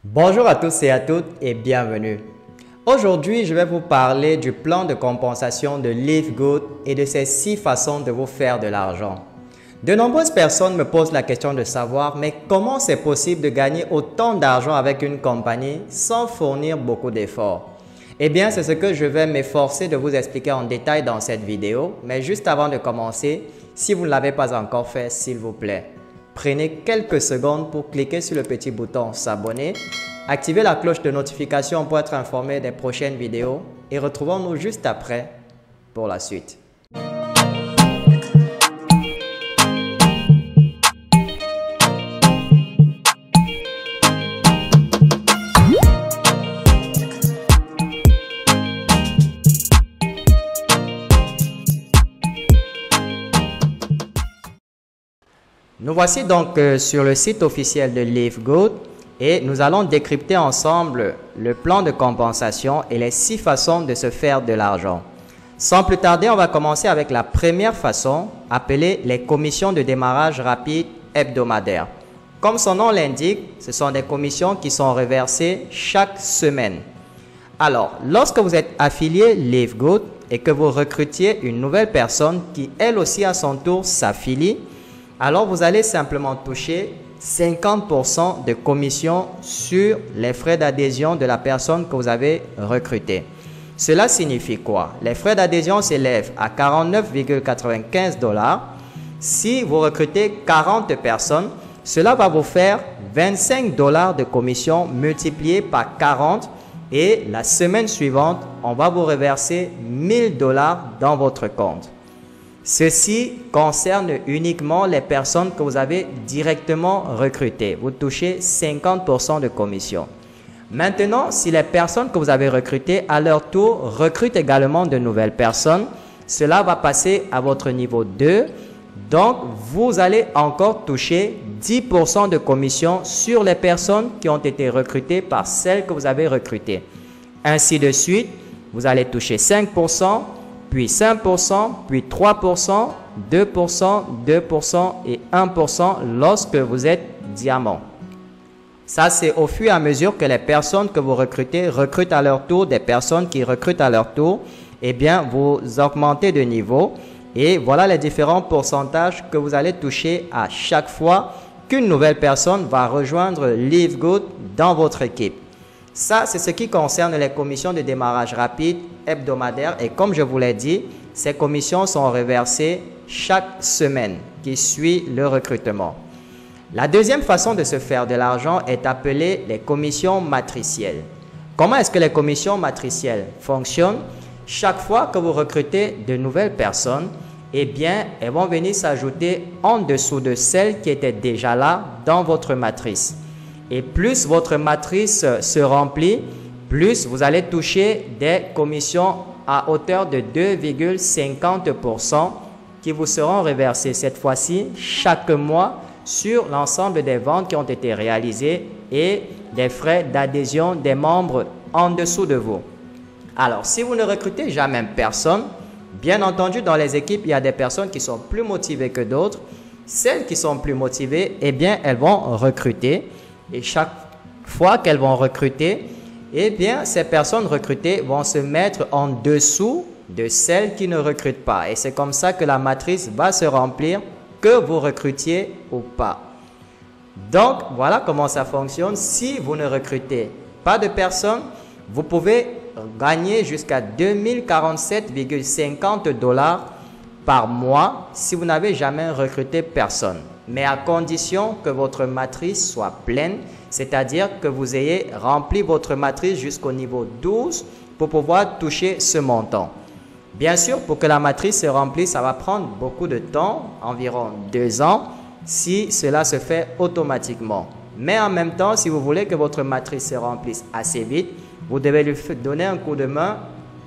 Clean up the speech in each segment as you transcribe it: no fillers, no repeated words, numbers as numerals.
Bonjour à tous et à toutes et bienvenue. Aujourd'hui, je vais vous parler du plan de compensation de Live Good et de ses 6 façons de vous faire de l'argent. De nombreuses personnes me posent la question de savoir mais comment c'est possible de gagner autant d'argent avec une compagnie sans fournir beaucoup d'efforts? Eh bien, c'est ce que je vais m'efforcer de vous expliquer en détail dans cette vidéo. Mais juste avant de commencer, si vous ne l'avez pas encore fait, s'il vous plaît, prenez quelques secondes pour cliquer sur le petit bouton s'abonner, activez la cloche de notification pour être informé des prochaines vidéos et retrouvons-nous juste après pour la suite. Nous voici donc sur le site officiel de Live Good et nous allons décrypter ensemble le plan de compensation et les 6 façons de se faire de l'argent. Sans plus tarder, on va commencer avec la première façon, appelée les commissions de démarrage rapide hebdomadaires. Comme son nom l'indique, ce sont des commissions qui sont reversées chaque semaine. Alors, lorsque vous êtes affilié Live Good et que vous recrutiez une nouvelle personne qui elle aussi à son tour s'affilie, alors vous allez simplement toucher 50% de commission sur les frais d'adhésion de la personne que vous avez recrutée. Cela signifie quoi? Les frais d'adhésion s'élèvent à 49,95 $. Si vous recrutez 40 personnes, cela va vous faire 25 $ de commission multiplié par 40 et la semaine suivante, on va vous reverser 1000 $ dans votre compte. Ceci concerne uniquement les personnes que vous avez directement recrutées. Vous touchez 50% de commission. Maintenant, si les personnes que vous avez recrutées à leur tour recrutent également de nouvelles personnes, cela va passer à votre niveau 2. Donc, vous allez encore toucher 10% de commission sur les personnes qui ont été recrutées par celles que vous avez recrutées. Ainsi de suite, vous allez toucher 5%. Puis 5%, puis 3%, 2%, 2% et 1% lorsque vous êtes diamant. Ça, c'est au fur et à mesure que les personnes que vous recrutez recrutent à leur tour des personnes qui recrutent à leur tour. Eh bien, vous augmentez de niveau et voilà les différents pourcentages que vous allez toucher à chaque fois qu'une nouvelle personne va rejoindre Live Good dans votre équipe. Ça, c'est ce qui concerne les commissions de démarrage rapide hebdomadaires et comme je vous l'ai dit, ces commissions sont reversées chaque semaine qui suit le recrutement. La deuxième façon de se faire de l'argent est appelée les commissions matricielles. Comment est-ce que les commissions matricielles fonctionnent? Chaque fois que vous recrutez de nouvelles personnes, eh bien, elles vont venir s'ajouter en dessous de celles qui étaient déjà là dans votre matrice. Et plus votre matrice se remplit, plus vous allez toucher des commissions à hauteur de 2,50% qui vous seront reversées cette fois-ci chaque mois sur l'ensemble des ventes qui ont été réalisées et des frais d'adhésion des membres en dessous de vous. Alors, si vous ne recrutez jamais personne, bien entendu, dans les équipes, il y a des personnes qui sont plus motivées que d'autres. Celles qui sont plus motivées, eh bien, elles vont recruter. Et chaque fois qu'elles vont recruter, eh bien, ces personnes recrutées vont se mettre en dessous de celles qui ne recrutent pas. Et c'est comme ça que la matrice va se remplir, que vous recrutiez ou pas. Donc, voilà comment ça fonctionne. Si vous ne recrutez pas de personnes, vous pouvez gagner jusqu'à 2047,50 $ par mois si vous n'avez jamais recruté personne. Mais à condition que votre matrice soit pleine, c'est-à-dire que vous ayez rempli votre matrice jusqu'au niveau 12 pour pouvoir toucher ce montant. Bien sûr, pour que la matrice se remplisse, ça va prendre beaucoup de temps, environ 2 ans, si cela se fait automatiquement. Mais en même temps, si vous voulez que votre matrice se remplisse assez vite, vous devez lui donner un coup de main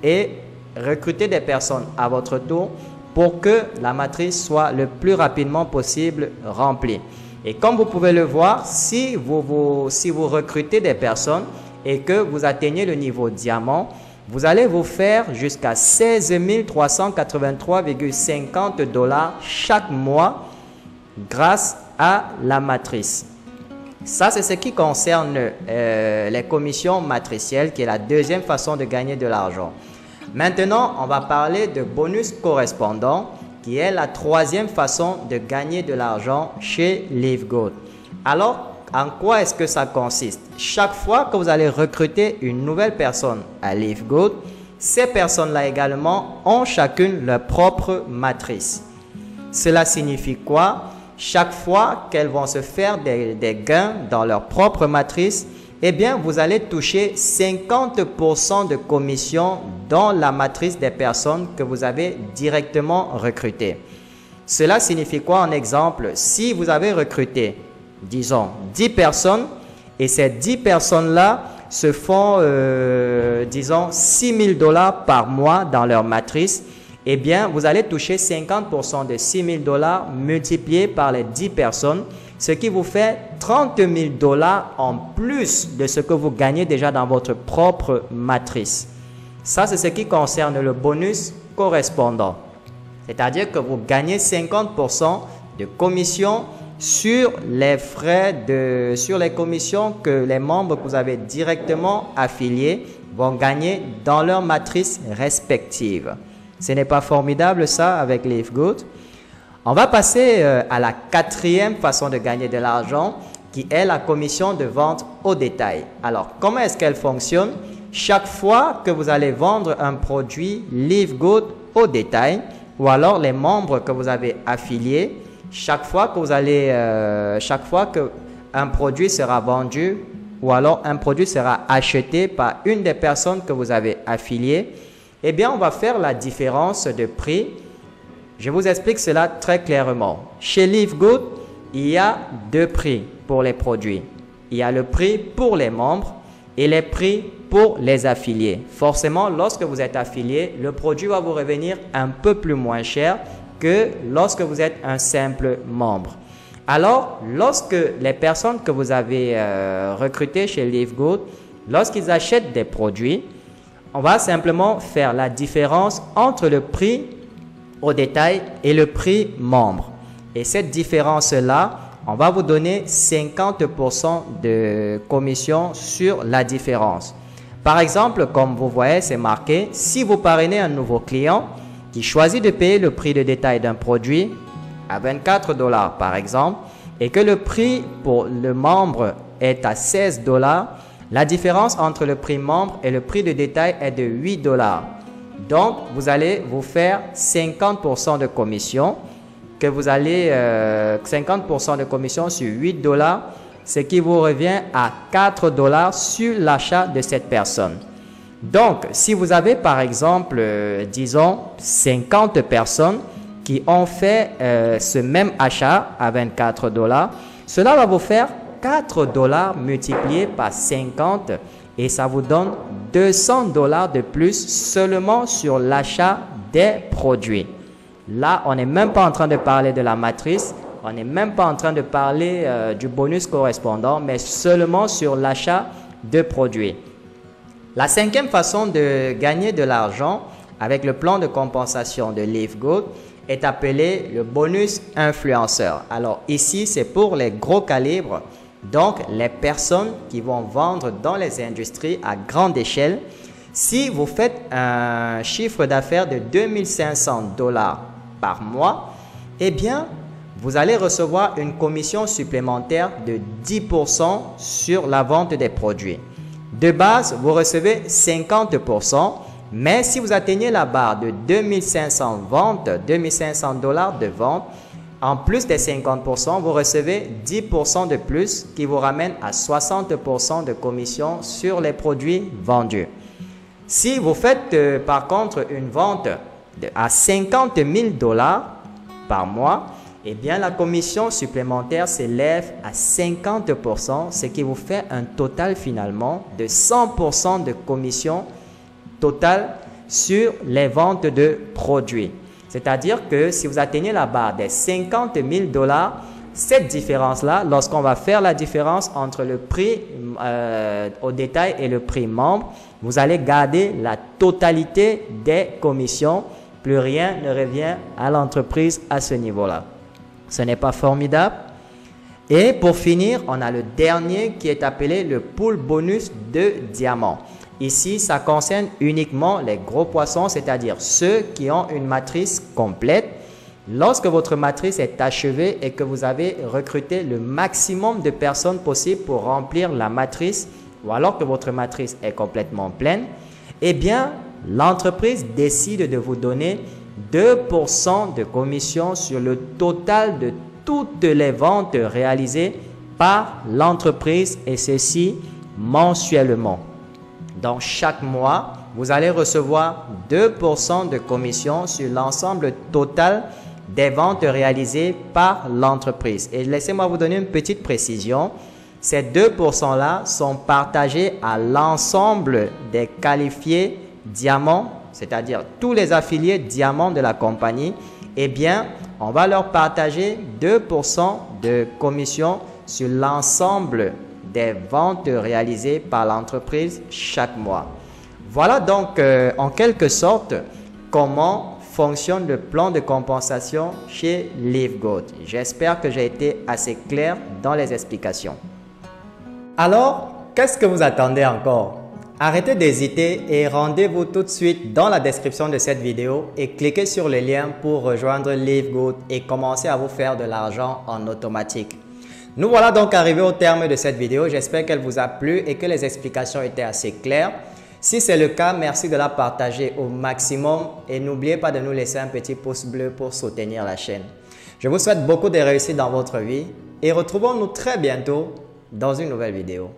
et recruter des personnes à votre tour pour que la matrice soit le plus rapidement possible remplie. Et comme vous pouvez le voir, si vous recrutez des personnes et que vous atteignez le niveau diamant, vous allez vous faire jusqu'à 16 383,50 $ chaque mois grâce à la matrice. Ça, c'est ce qui concerne les commissions matricielles, qui est la deuxième façon de gagner de l'argent. Maintenant, on va parler de bonus correspondant, qui est la troisième façon de gagner de l'argent chez LiveGoat. Alors, en quoi est-ce que ça consiste? Chaque fois que vous allez recruter une nouvelle personne à LiveGoat, ces personnes-là également ont chacune leur propre matrice. Cela signifie quoi? Chaque fois qu'elles vont se faire des gains dans leur propre matrice, eh bien, vous allez toucher 50% de commission dans la matrice des personnes que vous avez directement recrutées. Cela signifie quoi en exemple? Si vous avez recruté, disons, 10 personnes et ces 10 personnes-là se font, disons, $6 000 par mois dans leur matrice, eh bien, vous allez toucher 50% de $6 000 multiplié par les 10 personnes, ce qui vous fait $30 000 en plus de ce que vous gagnez déjà dans votre propre matrice. Ça, c'est ce qui concerne le bonus correspondant. C'est-à-dire que vous gagnez 50% de commission sur les sur les commissions que les membres que vous avez directement affiliés vont gagner dans leur matrice respective. Ce n'est pas formidable ça avec LiveGoat? On va passer à la quatrième façon de gagner de l'argent, qui est la commission de vente au détail. Alors, comment est-ce qu'elle fonctionne? Chaque fois que vous allez vendre un produit LiveGoat au détail, ou alors les membres que vous avez affiliés, chaque fois qu'un produit sera vendu, ou alors un produit sera acheté par une des personnes que vous avez affiliées, eh bien, on va faire la différence de prix. Je vous explique cela très clairement. Chez LiveGoat, il y a deux prix pour les produits. Il y a le prix pour les membres et les prix pour les affiliés. Forcément, lorsque vous êtes affilié, le produit va vous revenir un peu plus moins cher que lorsque vous êtes un simple membre. Alors, lorsque les personnes que vous avez recrutées chez LiveGoat, lorsqu'ils achètent des produits, on va simplement faire la différence entre le prix au détail et le prix membre. Et cette différence-là, on va vous donner 50% de commission sur la différence. Par exemple, comme vous voyez, c'est marqué, si vous parrainez un nouveau client qui choisit de payer le prix de détail d'un produit à $24 par exemple, et que le prix pour le membre est à $16, la différence entre le prix membre et le prix de détail est de $8. Donc, vous allez vous faire 50% de commission, que vous allez 50% de commission sur $8, ce qui vous revient à $4 sur l'achat de cette personne. Donc, si vous avez par exemple, disons, 50 personnes qui ont fait ce même achat à $24, cela va vous faire $4 multiplié par 50 et ça vous donne $200 de plus seulement sur l'achat des produits. Là, on n'est même pas en train de parler de la matrice, on n'est même pas en train de parler du bonus correspondant, mais seulement sur l'achat de produits. La cinquième façon de gagner de l'argent avec le plan de compensation de LiveGoat est appelé le bonus influenceur. Alors ici, c'est pour les gros calibres, donc les personnes qui vont vendre dans les industries à grande échelle. Si vous faites un chiffre d'affaires de $2500 par mois, eh bien, vous allez recevoir une commission supplémentaire de 10% sur la vente des produits. De base, vous recevez 50%, mais si vous atteignez la barre de 2500 ventes, $2500 de vente, en plus des 50%, vous recevez 10% de plus qui vous ramène à 60% de commission sur les produits vendus. Si vous faites par contre une vente à $50 000 par mois, eh bien la commission supplémentaire s'élève à 50%, ce qui vous fait un total finalement de 100% de commission totale sur les ventes de produits. C'est-à-dire que si vous atteignez la barre des $50 000, cette différence-là, lorsqu'on va faire la différence entre le prix au détail et le prix membre, vous allez garder la totalité des commissions. Plus rien ne revient à l'entreprise à ce niveau-là. Ce n'est pas formidable? Et pour finir, on a le dernier qui est appelé le pool bonus de diamants. Ici, ça concerne uniquement les gros poissons, c'est-à-dire ceux qui ont une matrice complète. Lorsque votre matrice est achevée et que vous avez recruté le maximum de personnes possible pour remplir la matrice, ou alors que votre matrice est complètement pleine, eh bien, l'entreprise décide de vous donner 2% de commission sur le total de toutes les ventes réalisées par l'entreprise, et ceci mensuellement. Donc, chaque mois, vous allez recevoir 2% de commission sur l'ensemble total des ventes réalisées par l'entreprise. Et laissez-moi vous donner une petite précision. Ces 2%-là sont partagés à l'ensemble des qualifiés diamants, c'est-à-dire tous les affiliés diamants de la compagnie. Eh bien, on va leur partager 2% de commission sur l'ensemble des ventes réalisées par l'entreprise chaque mois. Voilà donc en quelque sorte comment fonctionne le plan de compensation chez LiveGoat. J'espère que j'ai été assez clair dans les explications. Alors, qu'est-ce que vous attendez encore? Arrêtez d'hésiter et rendez-vous tout de suite dans la description de cette vidéo et cliquez sur le lien pour rejoindre LiveGoat et commencer à vous faire de l'argent en automatique. Nous voilà donc arrivés au terme de cette vidéo. J'espère qu'elle vous a plu et que les explications étaient assez claires. Si c'est le cas, merci de la partager au maximum et n'oubliez pas de nous laisser un petit pouce bleu pour soutenir la chaîne. Je vous souhaite beaucoup de réussite dans votre vie et retrouvons-nous très bientôt dans une nouvelle vidéo.